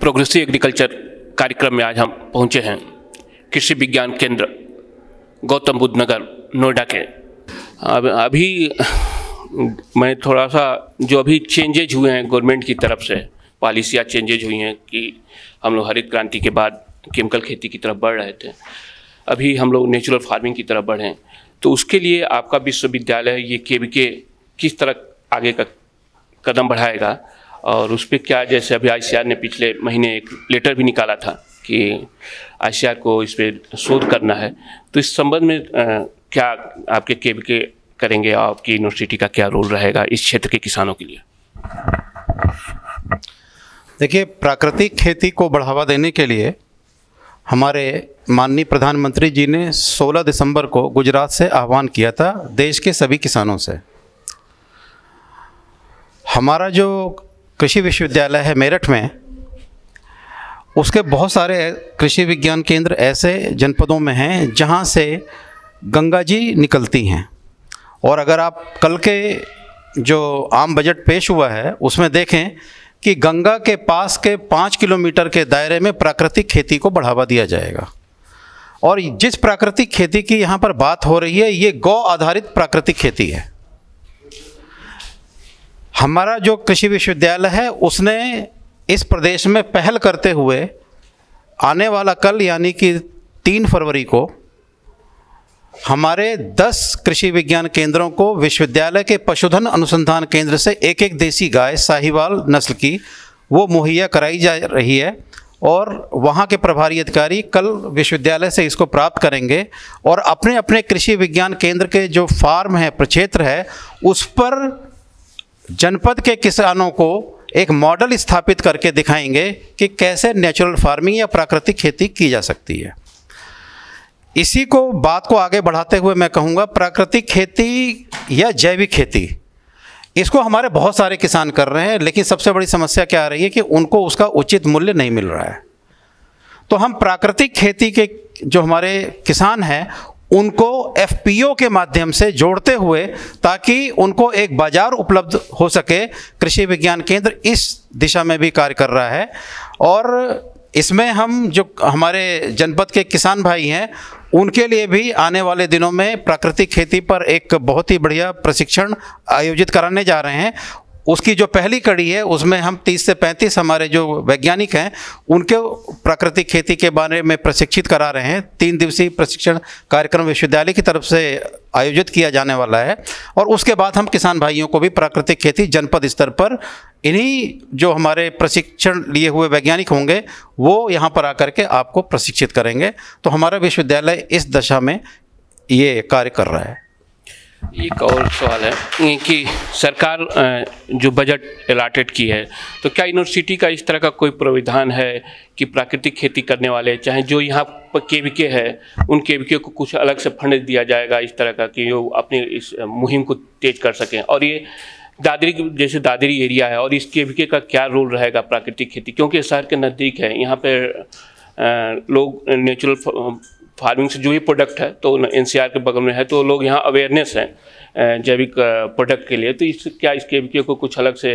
Progressive agriculture कार्यक्रम में आज हम पहुंचे हैं कृषि विज्ञान केंद्र गौतम बुद्ध नगर नोएडा के। अभी मैं थोड़ा सा जो अभी चेंजेज हुए हैं गवर्नमेंट की तरफ से, पॉलिसियाँ चेंजेज हुई हैं कि हम लोग हरित क्रांति के बाद केमिकल खेती की तरफ बढ़ रहे थे, अभी हम लोग नेचुरल फार्मिंग की तरफ बढ़ें, तो उसके लिए आपका विश्वविद्यालय ये केवीके किस तरह आगे का कदम बढ़ाएगा और उस पर क्या, जैसे अभी ICAR ने पिछले महीने एक लेटर भी निकाला था कि ICAR को इस पर शोध करना है, तो इस संबंध में क्या आपके केवीके करेंगे, आपकी यूनिवर्सिटी का क्या रोल रहेगा इस क्षेत्र के किसानों के लिए? देखिए, प्राकृतिक खेती को बढ़ावा देने के लिए हमारे माननीय प्रधानमंत्री जी ने 16 दिसंबर को गुजरात से आह्वान किया था देश के सभी किसानों से। हमारा जो कृषि विश्वविद्यालय है मेरठ में, उसके बहुत सारे कृषि विज्ञान केंद्र ऐसे जनपदों में हैं जहां से गंगा जी निकलती हैं। और अगर आप कल के जो आम बजट पेश हुआ है उसमें देखें कि गंगा के पास के 5 किलोमीटर के दायरे में प्राकृतिक खेती को बढ़ावा दिया जाएगा। और जिस प्राकृतिक खेती की यहाँ पर बात हो रही है, ये गौ आधारित प्राकृतिक खेती है। हमारा जो कृषि विश्वविद्यालय है उसने इस प्रदेश में पहल करते हुए आने वाला कल यानी कि 3 फरवरी को हमारे 10 कृषि विज्ञान केंद्रों को विश्वविद्यालय के पशुधन अनुसंधान केंद्र से एक देसी गाय साहिवाल नस्ल की वो मुहैया कराई जा रही है। और वहाँ के प्रभारी अधिकारी कल विश्वविद्यालय से इसको प्राप्त करेंगे और अपने अपने कृषि विज्ञान केंद्र के जो फार्म है, प्रक्षेत्र है, उस पर जनपद के किसानों को एक मॉडल स्थापित करके दिखाएंगे कि कैसे नेचुरल फार्मिंग या प्राकृतिक खेती की जा सकती है। इसी को बात को आगे बढ़ाते हुए मैं कहूँगा, प्राकृतिक खेती या जैविक खेती, इसको हमारे बहुत सारे किसान कर रहे हैं, लेकिन सबसे बड़ी समस्या क्या आ रही है कि उनको उसका उचित मूल्य नहीं मिल रहा है। तो हम प्राकृतिक खेती के जो हमारे किसान हैं उनको FPO के माध्यम से जोड़ते हुए, ताकि उनको एक बाज़ार उपलब्ध हो सके, कृषि विज्ञान केंद्र इस दिशा में भी कार्य कर रहा है। और इसमें हम जो हमारे जनपद के किसान भाई हैं उनके लिए भी आने वाले दिनों में प्राकृतिक खेती पर एक बहुत ही बढ़िया प्रशिक्षण आयोजित कराने जा रहे हैं। उसकी जो पहली कड़ी है उसमें हम 30 से 35 हमारे जो वैज्ञानिक हैं उनके प्राकृतिक खेती के बारे में प्रशिक्षित करा रहे हैं। 3 दिवसीय प्रशिक्षण कार्यक्रम विश्वविद्यालय की तरफ से आयोजित किया जाने वाला है। और उसके बाद हम किसान भाइयों को भी प्राकृतिक खेती जनपद स्तर पर इन्हीं जो हमारे प्रशिक्षण लिए हुए वैज्ञानिक होंगे वो यहाँ पर आकर के आपको प्रशिक्षित करेंगे। तो हमारा विश्वविद्यालय इस दशा में ये कार्य कर रहा है। एक और सवाल है कि सरकार जो बजट अलॉटेड की है, तो क्या यूनिवर्सिटी का इस तरह का कोई प्राविधान है कि प्राकृतिक खेती करने वाले, चाहे जो यहाँ पर केवीके है, उन केवीके को कुछ अलग से फंड दिया जाएगा इस तरह का कि वो अपनी इस मुहिम को तेज कर सकें? और ये दादरी जैसे दादरी एरिया है और इस केवीके का क्या रोल रहेगा प्राकृतिक खेती, क्योंकि शहर के नज़दीक है, यहाँ पर लोग नेचुरल फार्मिंग से जो ये प्रोडक्ट है तो NCR के बगल में है, तो लोग यहाँ अवेयरनेस हैं जैविक प्रोडक्ट के लिए, तो इस केवीके को कुछ अलग से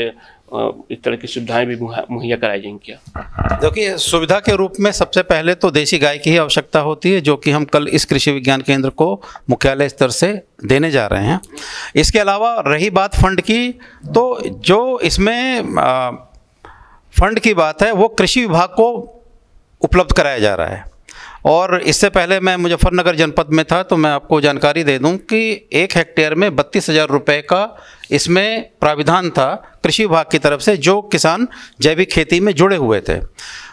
इस तरह की सुविधाएं भी मुहैया कराई जाएंगी क्या? देखिए, सुविधा के रूप में सबसे पहले तो देसी गाय की ही आवश्यकता होती है, जो कि हम कल इस कृषि विज्ञान केंद्र को मुख्यालय स्तर से देने जा रहे हैं। इसके अलावा रही बात फंड की, तो जो इसमें फंड की बात है वो कृषि विभाग को उपलब्ध कराया जा रहा है। और इससे पहले मैं मुजफ्फरनगर जनपद में था तो मैं आपको जानकारी दे दूं कि 1 हेक्टेयर में 32,000 रुपये का इसमें प्राविधान था कृषि विभाग की तरफ से, जो किसान जैविक खेती में जुड़े हुए थे।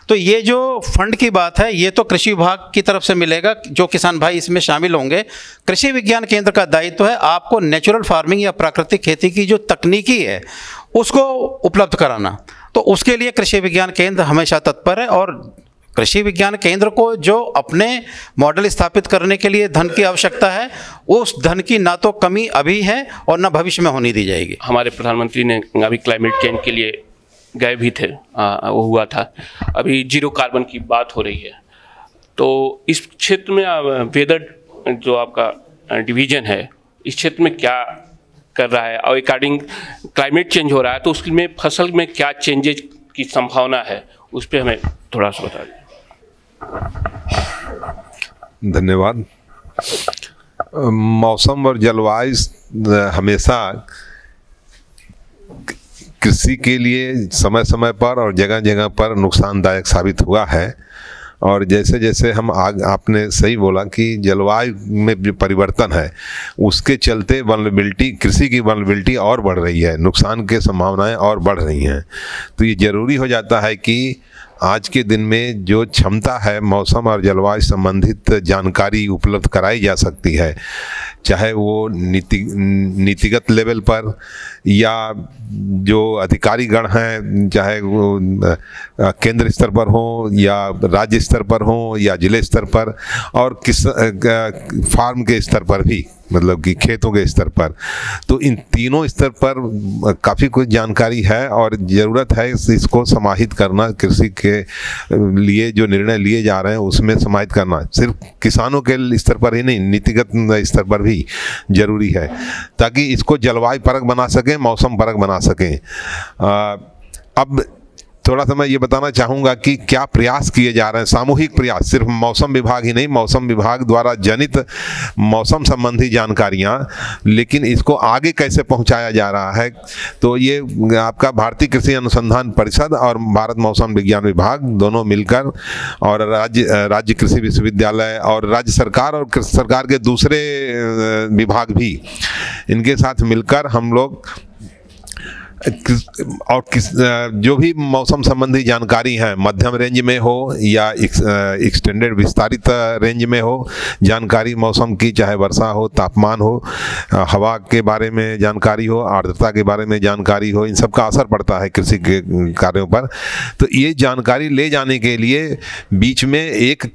तो ये जो फंड की बात है ये तो कृषि विभाग की तरफ से मिलेगा, जो किसान भाई इसमें शामिल होंगे। कृषि विज्ञान केंद्र का दायित्व है आपको नेचुरल फार्मिंग या प्राकृतिक खेती की जो तकनीकी है उसको उपलब्ध कराना। तो उसके लिए कृषि विज्ञान केंद्र हमेशा तत्पर है। और कृषि विज्ञान केंद्र को जो अपने मॉडल स्थापित करने के लिए धन की आवश्यकता है, उस धन की ना तो कमी अभी है और ना भविष्य में होने दी जाएगी। हमारे प्रधानमंत्री ने अभी क्लाइमेट चेंज के लिए गए भी थे, वो हुआ था, अभी 0 कार्बन की बात हो रही है, तो इस क्षेत्र में वेदर जो आपका डिवीज़न है इस क्षेत्र में क्या कर रहा है और अकॉर्डिंग क्लाइमेट चेंज हो रहा है तो उसमें फसल में क्या चेंजेज की संभावना है उस पर हमें थोड़ा सा बता दें। धन्यवाद। मौसम और जलवायु हमेशा कृषि के लिए समय समय पर और जगह जगह पर नुकसानदायक साबित हुआ है। और जैसे जैसे हम आपने सही बोला कि जलवायु में जो परिवर्तन है उसके चलते वल्नरेबिलिटी, कृषि की वल्नरेबिलिटी और बढ़ रही है, नुकसान के संभावनाएं और बढ़ रही हैं। तो ये ज़रूरी हो जाता है कि आज के दिन में जो क्षमता है मौसम और जलवायु संबंधित जानकारी उपलब्ध कराई जा सकती है, चाहे वो नीतिगत लेवल पर या जो अधिकारीगण हैं, चाहे वो केंद्र स्तर पर हो या राज्य स्तर पर हो या जिले स्तर पर, और फार्म के स्तर पर भी, मतलब कि खेतों के स्तर पर। तो इन तीनों स्तर पर काफ़ी कुछ जानकारी है और ज़रूरत है इसको समाहित करना। कृषि के लिए जो निर्णय लिए जा रहे हैं उसमें समाहित करना सिर्फ किसानों के स्तर पर ही नहीं, नीतिगत स्तर पर भी ज़रूरी है, ताकि इसको जलवायु परक बना सकें, मौसम परक बना सकें। अब थोड़ा सा मैं ये बताना चाहूँगा कि क्या प्रयास किए जा रहे हैं, सामूहिक प्रयास, सिर्फ मौसम विभाग ही नहीं, मौसम विभाग द्वारा जनित मौसम संबंधी जानकारियाँ, लेकिन इसको आगे कैसे पहुँचाया जा रहा है। तो ये आपका भारतीय कृषि अनुसंधान परिषद और भारत मौसम विज्ञान विभाग दोनों मिलकर, और राज्य कृषि विश्वविद्यालय और राज्य सरकार और सरकार के दूसरे विभाग भी, इनके साथ मिलकर हम लोग और जो भी मौसम संबंधी जानकारी है, मध्यम रेंज में हो या एक्सटेंडेड विस्तारित रेंज में हो जानकारी मौसम की, चाहे वर्षा हो, तापमान हो, हवा के बारे में जानकारी हो, आर्द्रता के बारे में जानकारी हो, इन सब का असर पड़ता है कृषि के कार्यों पर। तो ये जानकारी ले जाने के लिए बीच में एक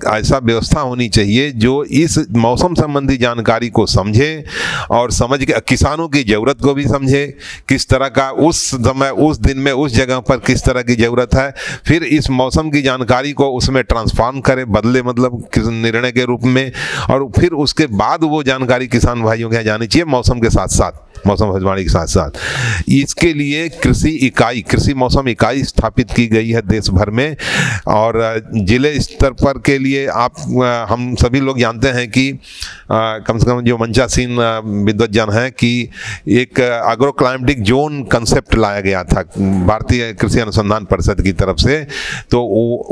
ऐसा व्यवस्था होनी चाहिए जो इस मौसम संबंधी जानकारी को समझे और समझ के किसानों की ज़रूरत को भी समझे, किस तरह का उस समय उस दिन में उस जगह पर किस तरह की ज़रूरत है, फिर इस मौसम की जानकारी को उसमें ट्रांसफॉर्म करे, बदले, मतलब निर्णय के रूप में, और फिर उसके बाद वो जानकारी किसान भाइयों के यहाँ जानी चाहिए मौसम के साथ साथ, मौसम भविष्यवाणी के साथ साथ। इसके लिए कृषि मौसम इकाई स्थापित की गई है देश भर में, और जिले स्तर पर के लिए हम सभी लोग जानते हैं कि कम से कम जो मंचासीन विद्वज्जन हैं कि एक एग्रो क्लाइमेटिक जोन कंसेप्ट लाया गया था भारतीय कृषि अनुसंधान परिषद की तरफ से। तो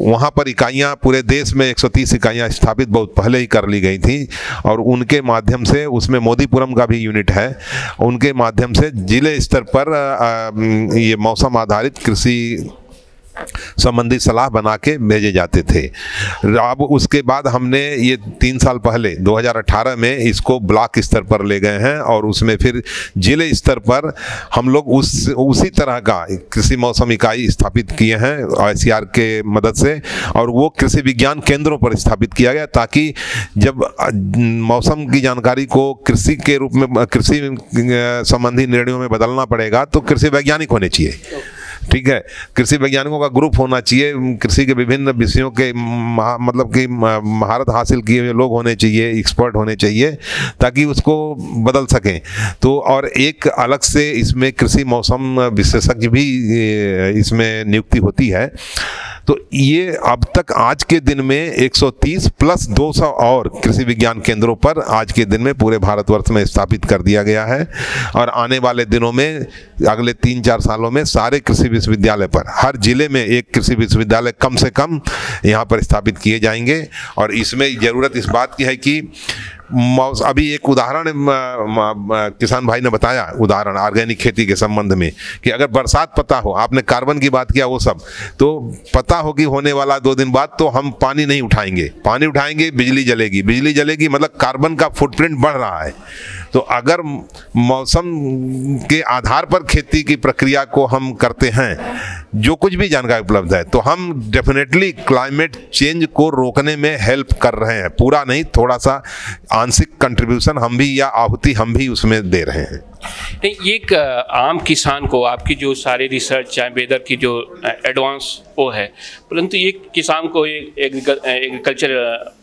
वहाँ पर इकाइयाँ पूरे देश में 130 इकाइयाँ स्थापित बहुत पहले ही कर ली गई थी, और उनके माध्यम से, उसमें मोदीपुरम का भी यूनिट है, उनके माध्यम से जिले स्तर पर ये मौसम आधारित कृषि संबंधी सलाह बना के भेजे जाते थे। अब उसके बाद हमने ये 3 साल पहले 2018 में इसको ब्लॉक स्तर पर ले गए हैं, और उसमें फिर जिले स्तर पर हम लोग उसी तरह का कृषि मौसम इकाई स्थापित किए हैं ICAR के मदद से, और वो कृषि विज्ञान केंद्रों पर स्थापित किया गया, ताकि जब मौसम की जानकारी को कृषि के रूप में, कृषि संबंधी निर्णयों में बदलना पड़ेगा तो कृषि वैज्ञानिक होने चाहिए। ठीक है, कृषि वैज्ञानिकों का ग्रुप होना चाहिए, कृषि के विभिन्न विषयों के मतलब कि महारत हासिल किए हुए लोग होने चाहिए, एक्सपर्ट होने चाहिए, ताकि उसको बदल सकें। तो और एक अलग से इसमें कृषि मौसम विशेषज्ञ भी इसमें नियुक्ति होती है। तो ये अब तक आज के दिन में 130 प्लस 200 और कृषि विज्ञान केंद्रों पर आज के दिन में पूरे भारतवर्ष में स्थापित कर दिया गया है, और आने वाले दिनों में अगले 3-4 सालों में सारे कृषि विश्वविद्यालय पर, हर जिले में एक कृषि विश्वविद्यालय कम से कम यहाँ पर स्थापित किए जाएंगे। और इसमें ज़रूरत इस बात की है कि अभी एक उदाहरण किसान भाई ने बताया, उदाहरण ऑर्गेनिक खेती के संबंध में, कि अगर बरसात पता हो, आपने कार्बन की बात किया, वो सब तो पता हो कि होने वाला 2 दिन बाद, तो हम पानी नहीं उठाएंगे, पानी उठाएंगे बिजली जलेगी, बिजली जलेगी, मतलब कार्बन का फुटप्रिंट बढ़ रहा है। तो अगर मौसम के आधार पर खेती की प्रक्रिया को हम करते हैं, जो कुछ भी जानकारी उपलब्ध है, तो हम डेफिनेटली क्लाइमेट चेंज को रोकने में हेल्प कर रहे हैं। पूरा नहीं, थोड़ा सा आंशिक कंट्रीब्यूशन हम भी, या आहुति हम भी उसमें दे रहे हैं। नहीं, एक आम किसान को आपकी जो सारी रिसर्च, चाहे वेदर की जो एडवांस वो है, परंतु एक किसान को एग्रीकल्चर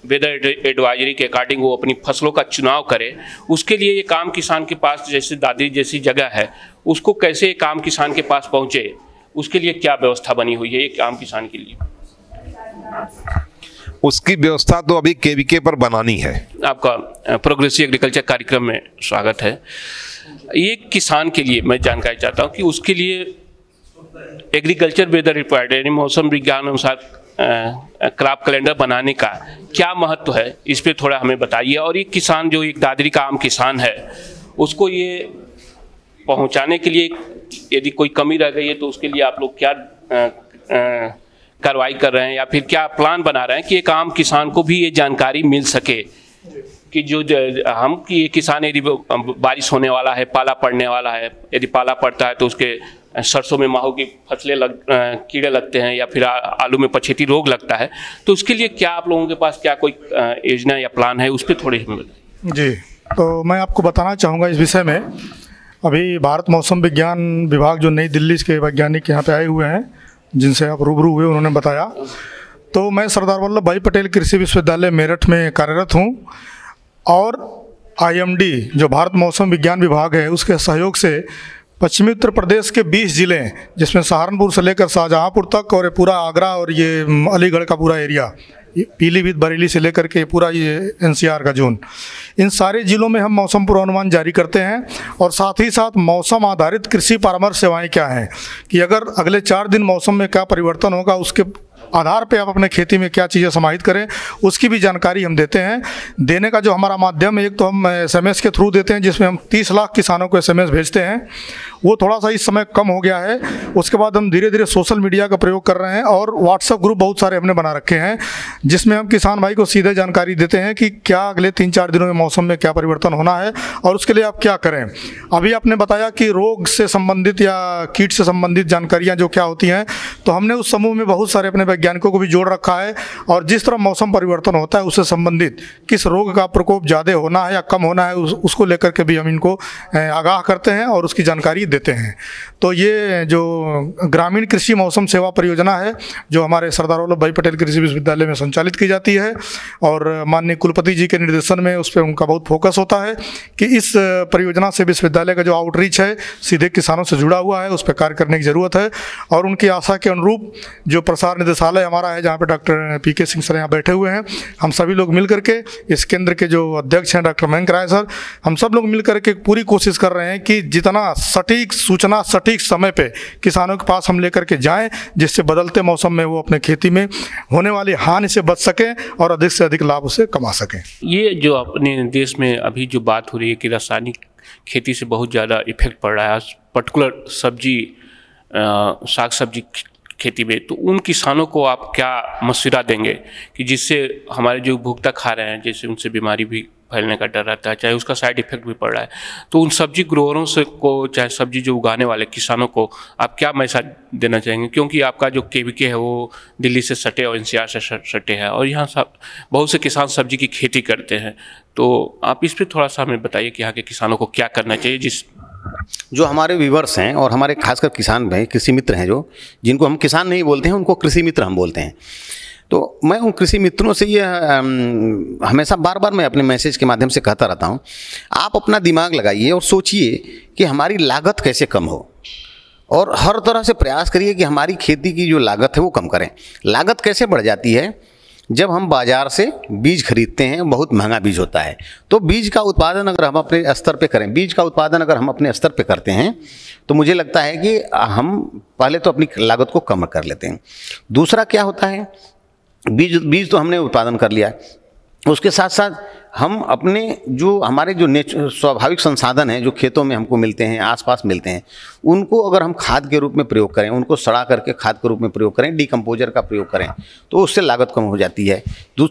वेदर एडवाइजरी के अकॉर्डिंग वो अपनी फसलों का चुनाव करे, उसके लिए एक आम किसान के पास, जैसे दादी जैसी जगह है, उसको कैसे एक आम किसान के पास पहुँचे उसके लिए क्या व्यवस्था बनी हुई है एक आम किसान के लिए? उसकी व्यवस्था तो अभी केवीके पर बनानी है। आपका प्रोग्रेसिव एग्रीकल्चर कार्यक्रम में स्वागत है। ये किसान के लिए मैं जानकारी चाहता हूँ कि उसके लिए एग्रीकल्चर वेदर रिपोर्ट यानी मौसम विज्ञान अनुसार क्रॉप कैलेंडर बनाने का क्या महत्व है, इस पे थोड़ा हमें बताइए। और ये किसान जो एक दादरी का आम किसान है, उसको ये पहुंचाने के लिए यदि कोई कमी रह गई है तो उसके लिए आप लोग क्या कार्रवाई कर रहे हैं या फिर क्या प्लान बना रहे हैं कि एक आम किसान को भी ये जानकारी मिल सके कि जो हम कि ये किसान यदि बारिश होने वाला है, पाला पड़ने वाला है, यदि पाला पड़ता है तो उसके सरसों में माहो की फसलें कीड़े लगते हैं या फिर आलू में पछेती रोग लगता है, तो उसके लिए क्या आप लोगों के पास क्या कोई योजना या प्लान है, उस पर थोड़ी हमें बताइए। जी, तो मैं आपको बताना चाहूँगा इस विषय में। अभी भारत मौसम विज्ञान विभाग जो नई दिल्ली के वैज्ञानिक यहाँ पे आए हुए हैं, जिनसे आप रूबरू हुए, उन्होंने बताया। तो मैं सरदार वल्लभ भाई पटेल कृषि विश्वविद्यालय मेरठ में कार्यरत हूँ और IMD जो भारत मौसम विज्ञान विभाग है उसके सहयोग से पश्चिमी उत्तर प्रदेश के 20 ज़िले हैं, जिसमें सहारनपुर से लेकर शाहजहाँपुर तक और ये पूरा आगरा और ये अलीगढ़ का पूरा एरिया, पीलीभीत बरेली से लेकर के पूरा ये NCR का जोन, इन सारे ज़िलों में हम मौसम पूर्वानुमान जारी करते हैं। और साथ ही साथ मौसम आधारित कृषि परामर्श सेवाएं क्या हैं कि अगर अगले 4 दिन मौसम में क्या परिवर्तन होगा, उसके आधार पे आप अपने खेती में क्या चीज़ें समाहित करें, उसकी भी जानकारी हम देते हैं। देने का जो हमारा माध्यम है, एक तो हम SMS के थ्रू देते हैं, जिसमें हम 30 लाख किसानों को SMS भेजते हैं। वो थोड़ा सा इस समय कम हो गया है। उसके बाद हम धीरे धीरे सोशल मीडिया का प्रयोग कर रहे हैं और व्हाट्सएप ग्रुप बहुत सारे हमने बना रखे हैं, जिसमें हम किसान भाई को सीधे जानकारी देते हैं कि क्या अगले 3-4 दिनों में मौसम में क्या परिवर्तन होना है और उसके लिए आप क्या करें। अभी आपने बताया कि रोग से संबंधित या कीट से संबंधित जानकारियाँ जो क्या होती हैं, तो हमने उस समूह में बहुत सारे अपने वैज्ञानिकों को भी जोड़ रखा है। और जिस तरह मौसम परिवर्तन होता है उससे संबंधित किस रोग का प्रकोप ज़्यादा होना है या कम होना है, उसको लेकर के भी हम इनको आगाह करते हैं और उसकी जानकारी देते हैं। तो ये जो ग्रामीण कृषि मौसम सेवा परियोजना है, जो हमारे सरदार वल्लभ भाई पटेल कृषि विश्वविद्यालय में संचालित की जाती है और माननीय कुलपति जी के निर्देशन में उस पर उनका बहुत फोकस होता है कि इस परियोजना से विश्वविद्यालय का जो आउटरीच है सीधे किसानों से जुड़ा हुआ है, उस पर कार्य करने की ज़रूरत है। और उनकी आशा के अनुरूप जो प्रसार निदेशालय हमारा है, जहाँ पे डॉक्टर PK सिंह सर यहाँ बैठे हुए हैं, हम सभी लोग मिल करके, इस केंद्र के जो अध्यक्ष हैं डॉक्टर मयंक राय सर, हम सब लोग मिल करके पूरी कोशिश कर रहे हैं कि जितना सटीक सूचना सटीक समय पे किसानों के पास हम लेकर के जाएं, जिससे बदलते मौसम में वो अपने खेती में होने वाली हानि से बच सकें और अधिक से अधिक लाभ उसे कमा सकें। ये जो अपने देश में अभी जो बात हो रही है कि रासायनिक खेती से बहुत ज़्यादा इफेक्ट पड़ रहा है, पर्टिकुलर सब्जी साग सब्जी खेती में, तो उन किसानों को आप क्या मशवरा देंगे कि जिससे हमारे जो उपभोक्ता खा रहे हैं, जैसे उनसे बीमारी भी फैलने का डर रहता है, चाहे उसका साइड इफेक्ट भी पड़ रहा है, तो उन सब्जी ग्रोअरों से को, चाहे सब्जी जो उगाने वाले किसानों को आप क्या मैसेज देना चाहेंगे? क्योंकि आपका जो KVK है वो दिल्ली से सटे और NCR से सटे है और यहाँ सब बहुत से किसान सब्जी की खेती करते हैं, तो आप इस पर थोड़ा सा हमें बताइए कि यहाँ के किसानों को क्या करना चाहिए। जो हमारे व्यूवर्स हैं और हमारे खासकर किसान भाई, कृषि मित्र हैं, जो जिनको हम किसान नहीं बोलते हैं, उनको कृषि मित्र हम बोलते हैं। तो मैं उन कृषि मित्रों से ये हमेशा बार बार मैं अपने मैसेज के माध्यम से कहता रहता हूँ, आप अपना दिमाग लगाइए और सोचिए कि हमारी लागत कैसे कम हो और हर तरह से प्रयास करिए कि हमारी खेती की जो लागत है वो कम करें। लागत कैसे बढ़ जाती है? जब हम बाज़ार से बीज खरीदते हैं, बहुत महंगा बीज होता है, तो बीज का उत्पादन अगर हम अपने स्तर पे करें, बीज का उत्पादन अगर हम अपने स्तर पे करते हैं, तो मुझे लगता है कि हम पहले तो अपनी लागत को कम कर लेते हैं। दूसरा क्या होता है, बीज तो हमने उत्पादन कर लिया, उसके साथ साथ हम अपने जो हमारे जो स्वाभाविक संसाधन हैं जो खेतों में हमको मिलते हैं, आसपास मिलते हैं, उनको अगर हम खाद के रूप में प्रयोग करें, उनको सड़ा करके खाद के रूप में प्रयोग करें, डिकम्पोजर का प्रयोग करें, तो उससे लागत कम हो जाती है।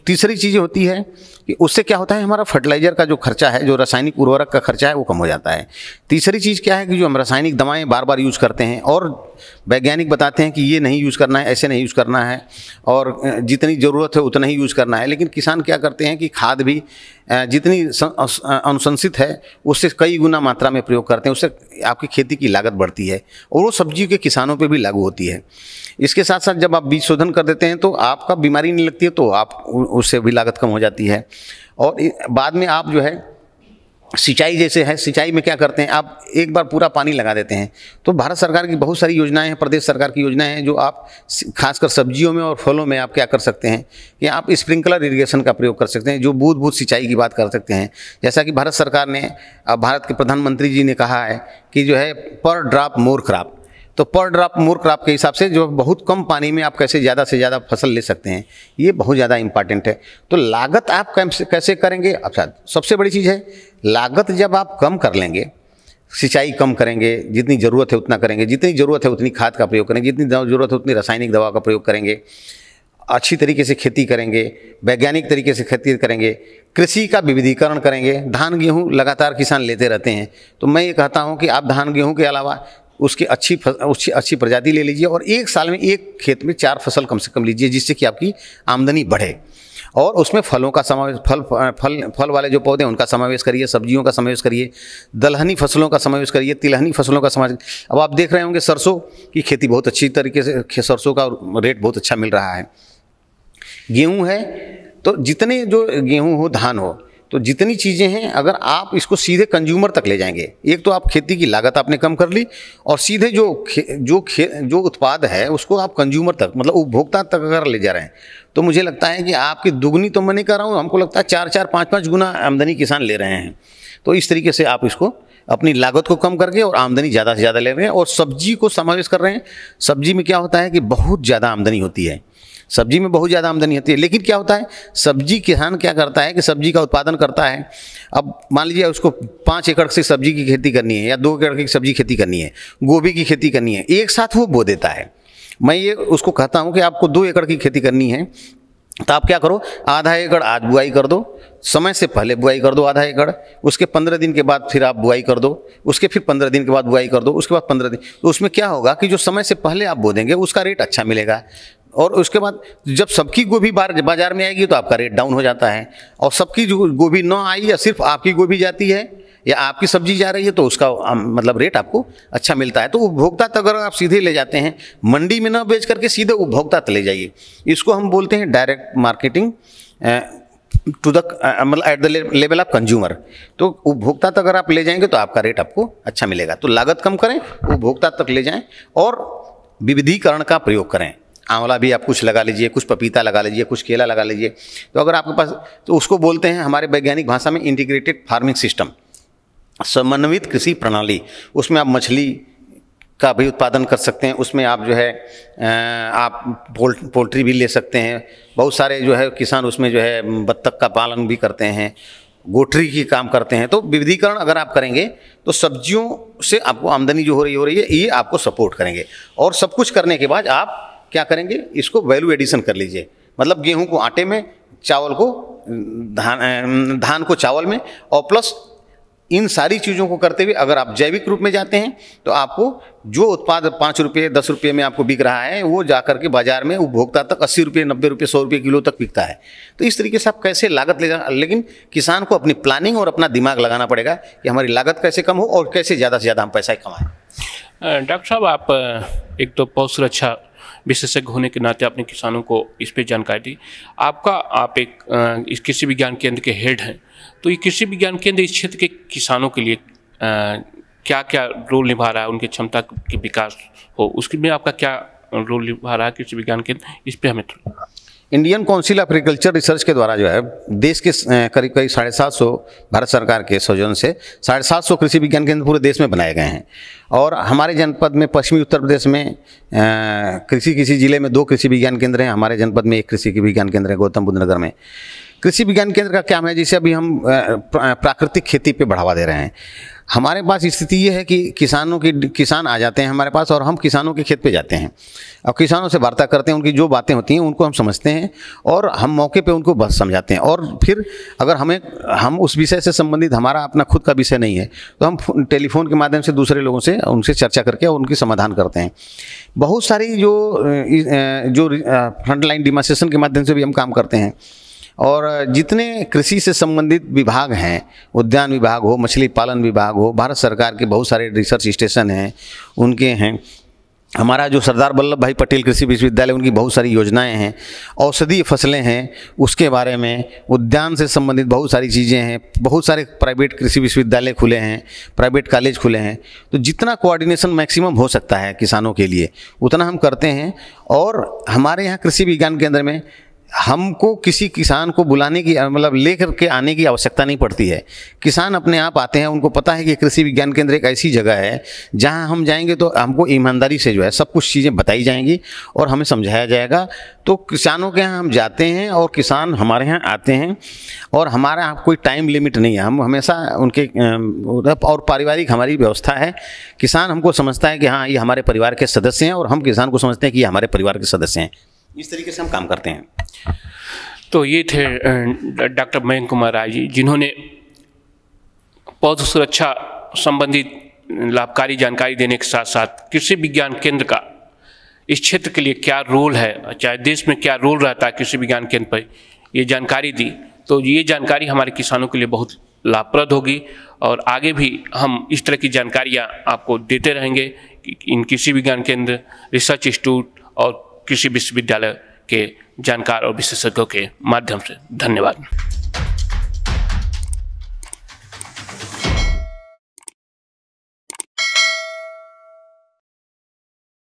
तीसरी चीज़ होती है कि उससे क्या होता है, हमारा फर्टिलाइज़र का जो खर्चा है, जो रासायनिक उर्वरक का खर्चा है, वो कम हो जाता है। तीसरी चीज़ क्या है कि जो हम रासायनिक दवाएं बार बार यूज़ करते हैं और वैज्ञानिक बताते हैं कि ये नहीं यूज़ करना है, ऐसे नहीं यूज़ करना है और जितनी ज़रूरत है उतना ही यूज़ करना है, लेकिन किसान क्या करते हैं कि खाद भी जितनी अनुशंसित है उससे कई गुना मात्रा में प्रयोग करते हैं, उससे आपकी खेती की लागत बढ़ती है और वो सब्जी के किसानों पे भी लागू होती है। इसके साथ साथ जब आप बीज शोधन कर देते हैं तो आपका बीमारी नहीं लगती है, तो आप उससे भी लागत कम हो जाती है और बाद में आप जो है सिंचाई जैसे है, सिंचाई में क्या करते हैं, आप एक बार पूरा पानी लगा देते हैं। तो भारत सरकार की बहुत सारी योजनाएं हैं, प्रदेश सरकार की योजनाएं हैं, जो आप खासकर सब्जियों में और फलों में आप क्या कर सकते हैं कि आप स्प्रिंकलर इरिगेशन का प्रयोग कर सकते हैं, जो बूंद बूंद सिंचाई की बात कर सकते हैं। जैसा कि भारत सरकार ने, भारत के प्रधानमंत्री जी ने कहा है कि जो है पर ड्रॉप मोर क्रॉप, तो पर ड्रॉप मोर क्रॉप के हिसाब से जो बहुत कम पानी में आप कैसे ज़्यादा से ज़्यादा फसल ले सकते हैं, ये बहुत ज़्यादा इंपॉर्टेंट है। तो लागत आप कैसे करेंगे, अच्छा सबसे बड़ी चीज़ है लागत। जब आप कम कर लेंगे, सिंचाई कम करेंगे, जितनी ज़रूरत है उतना करेंगे, जितनी ज़रूरत है उतनी खाद का प्रयोग करेंगे, जितनी ज़रूरत है उतनी रासायनिक दवा का प्रयोग करेंगे, अच्छी तरीके से खेती करेंगे, वैज्ञानिक तरीके से खेती करेंगे, कृषि का विविधीकरण करेंगे। धान गेहूँ लगातार किसान लेते रहते हैं, तो मैं ये कहता हूँ कि आप धान गेहूँ के अलावा उसकी अच्छी प्रजाति ले लीजिए और एक साल में एक खेत में 4 फसल कम से कम लीजिए, जिससे कि आपकी आमदनी बढ़े। और उसमें फलों का समावेश, फल वाले जो पौधे हैं उनका समावेश करिए, सब्जियों का समावेश करिए, दलहनी फसलों का समावेश करिए, तिलहनी फसलों का समावेश। अब आप देख रहे होंगे सरसों की खेती बहुत अच्छी तरीके से, सरसों का रेट बहुत अच्छा मिल रहा है। गेहूँ है, तो जितने जो गेहूँ हो, धान हो, तो जितनी चीज़ें हैं अगर आप इसको सीधे कंज्यूमर तक ले जाएंगे, एक तो आप खेती की लागत आपने कम कर ली और सीधे जो उत्पाद है उसको आप कंज्यूमर तक, मतलब उपभोक्ता तक अगर ले जा रहे हैं, तो मुझे लगता है कि आपकी दुगनी तो मैं नहीं कर रहा हूँ, हमको लगता है 4-4, 5-5 गुना आमदनी किसान ले रहे हैं। तो इस तरीके से आप इसको अपनी लागत को कम करके और आमदनी ज़्यादा से ज़्यादा ले रहे हैं और सब्जी को समावेश कर रहे हैं। सब्जी में क्या होता है कि बहुत ज़्यादा आमदनी होती है, सब्जी में बहुत ज़्यादा आमदनी होती है। लेकिन क्या होता है, सब्जी किसान क्या करता है कि सब्जी का उत्पादन करता है। अब मान लीजिए उसको 5 एकड़ से सब्जी की खेती करनी है या 2 एकड़ की सब्जी खेती करनी है, गोभी की खेती करनी है, एक साथ वो बो देता है। मैं ये उसको कहता हूँ कि आपको 2 एकड़ की खेती करनी है, तो आप क्या करो, आधा एकड़ आज बुआई कर दो, समय से पहले बुआई कर दो आधा एकड़, उसके 15 दिन के बाद फिर आप बुआई कर दो, उसके फिर 15 दिन के बाद बुआई कर दो, उसके बाद 15 दिन। तो उसमें क्या होगा कि जो समय से पहले आप बो देंगे उसका रेट अच्छा मिलेगा, और उसके बाद जब सबकी गोभी बाजार में आएगी तो आपका रेट डाउन हो जाता है। और सबकी जो गोभी ना आई या सिर्फ आपकी गोभी जाती है या आपकी सब्जी जा रही है, तो उसका मतलब रेट आपको अच्छा मिलता है। तो उपभोक्ता तक अगर आप सीधे ले जाते हैं, मंडी में ना बेच करके सीधे उपभोक्ता तक ले जाइए, इसको हम बोलते हैं डायरेक्ट मार्केटिंग टू द मतलब at the level of consumer. तो उपभोक्ता तक अगर आप ले जाएंगे तो आपका रेट आपको अच्छा मिलेगा। तो लागत कम करें, उपभोक्ता तक ले जाएं और विविधीकरण का प्रयोग करें। आंवला भी आप कुछ लगा लीजिए, कुछ पपीता लगा लीजिए, कुछ केला लगा लीजिए। तो अगर आपके पास, तो उसको बोलते हैं हमारे वैज्ञानिक भाषा में इंटीग्रेटेड फार्मिंग सिस्टम, समन्वित कृषि प्रणाली। उसमें आप मछली का भी उत्पादन कर सकते हैं, उसमें आप जो है आप पोल्ट्री भी ले सकते हैं। बहुत सारे जो है किसान उसमें जो है बत्तख का पालन भी करते हैं, गोटरी की काम करते हैं। तो विविधीकरण अगर आप करेंगे तो सब्जियों से आपको आमदनी जो हो रही है ये आपको सपोर्ट करेंगे। और सब कुछ करने के बाद आप क्या करेंगे, इसको वैल्यू एडिशन कर लीजिए। मतलब गेहूं को आटे में, चावल को धान को चावल में, और प्लस इन सारी चीज़ों को करते हुए अगर आप जैविक रूप में जाते हैं तो आपको जो उत्पाद 5 रुपये 10 रुपये में आपको बिक रहा है वो जाकर के बाजार में उपभोक्ता तक 80 रुपये 90 रुपये 100 रुपये किलो तक बिकता है। तो इस तरीके से आप कैसे लागत ले जाना, लेकिन किसान को अपनी प्लानिंग और अपना दिमाग लगाना पड़ेगा कि हमारी लागत कैसे कम हो और कैसे ज़्यादा से ज़्यादा हम पैसा कमाएं। डॉक्टर साहब, आप एक तो पशु सुरक्षा विशेषज्ञ होने के नाते आपने किसानों को इस पर जानकारी दी। आप एक इस कृषि विज्ञान केंद्र के हेड हैं, तो ये कृषि विज्ञान केंद्र इस क्षेत्र के किसानों के लिए क्या क्या रोल निभा रहा है, उनकी क्षमता के विकास हो उसके में आपका क्या रोल निभा रहा है कृषि विज्ञान केंद्र, इस पर हमें Indian council of agriculture research के द्वारा जो है देश के करीब 750 भारत सरकार के सौजन्य से 750 कृषि विज्ञान केंद्र पूरे देश में बनाए गए हैं। और हमारे जनपद में, पश्चिमी उत्तर प्रदेश में किसी जिले में 2 कृषि विज्ञान केंद्र हैं। हमारे जनपद में 1 कृषि विज्ञान केंद्र है गौतम बुद्ध नगर में। कृषि विज्ञान केंद्र का क्या है, जैसे अभी हम प्राकृतिक खेती पे बढ़ावा दे रहे हैं। हमारे पास स्थिति ये है कि किसान आ जाते हैं हमारे पास और हम किसानों के खेत पे जाते हैं और किसानों से वार्ता करते हैं, उनकी जो बातें होती हैं उनको हम समझते हैं और हम मौके पे उनको बस समझाते हैं। और फिर अगर हम उस विषय से संबंधित, हमारा अपना खुद का विषय नहीं है, तो हम टेलीफोन के माध्यम से दूसरे लोगों से उनसे चर्चा करके उनकी समाधान करते हैं। बहुत सारी जो फ्रंटलाइन डिमांस्ट्रेशन के माध्यम से भी हम काम करते हैं। और जितने कृषि से संबंधित विभाग हैं, उद्यान विभाग हो, मछली पालन विभाग हो, भारत सरकार के बहुत सारे रिसर्च स्टेशन हैं, उनके हैं, हमारा जो सरदार वल्लभ भाई पटेल कृषि विश्वविद्यालय, उनकी बहुत सारी योजनाएं हैं, औषधीय फसलें हैं, उसके बारे में उद्यान से संबंधित बहुत सारी चीज़ें हैं, बहुत सारे प्राइवेट कृषि विश्वविद्यालय खुले हैं, प्राइवेट कॉलेज खुले हैं। तो जितना कोऑर्डिनेशन मैक्सिमम हो सकता है किसानों के लिए उतना हम करते हैं। और हमारे यहाँ कृषि विज्ञान केंद्र में हमको किसी किसान को बुलाने की मतलब लेकर के आने की आवश्यकता नहीं पड़ती है। किसान अपने आप आते हैं, उनको पता है कि कृषि विज्ञान केंद्र एक ऐसी जगह है जहां हम जाएंगे तो हमको ईमानदारी से जो है सब कुछ चीज़ें बताई जाएंगी और हमें समझाया जाएगा। तो किसानों के यहाँ हम जाते हैं और किसान हमारे यहाँ आते हैं, और हमारे यहाँ कोई टाइम लिमिट नहीं है। हम हमेशा उनके और पारिवारिक हमारी व्यवस्था है। किसान हमको समझता है कि हाँ ये हमारे परिवार के सदस्य हैं, और हम किसान को समझते हैं कि ये हमारे परिवार के सदस्य हैं। इस तरीके से हम काम करते हैं। तो ये थे डॉक्टर मयंक कुमार राय जी, जिन्होंने पौध सुरक्षा संबंधित लाभकारी जानकारी देने के साथ साथ कृषि विज्ञान केंद्र का इस क्षेत्र के लिए क्या रोल है, चाहे देश में क्या रोल रहता है कृषि विज्ञान केंद्र पर, ये जानकारी दी। तो ये जानकारी हमारे किसानों के लिए बहुत लाभप्रद होगी, और आगे भी हम इस तरह की जानकारियाँ आपको देते रहेंगे इन कृषि विज्ञान केंद्र, रिसर्च इंस्टीट्यूट और कृषि विश्वविद्यालय के जानकार और विशेषज्ञों के माध्यम से। धन्यवाद।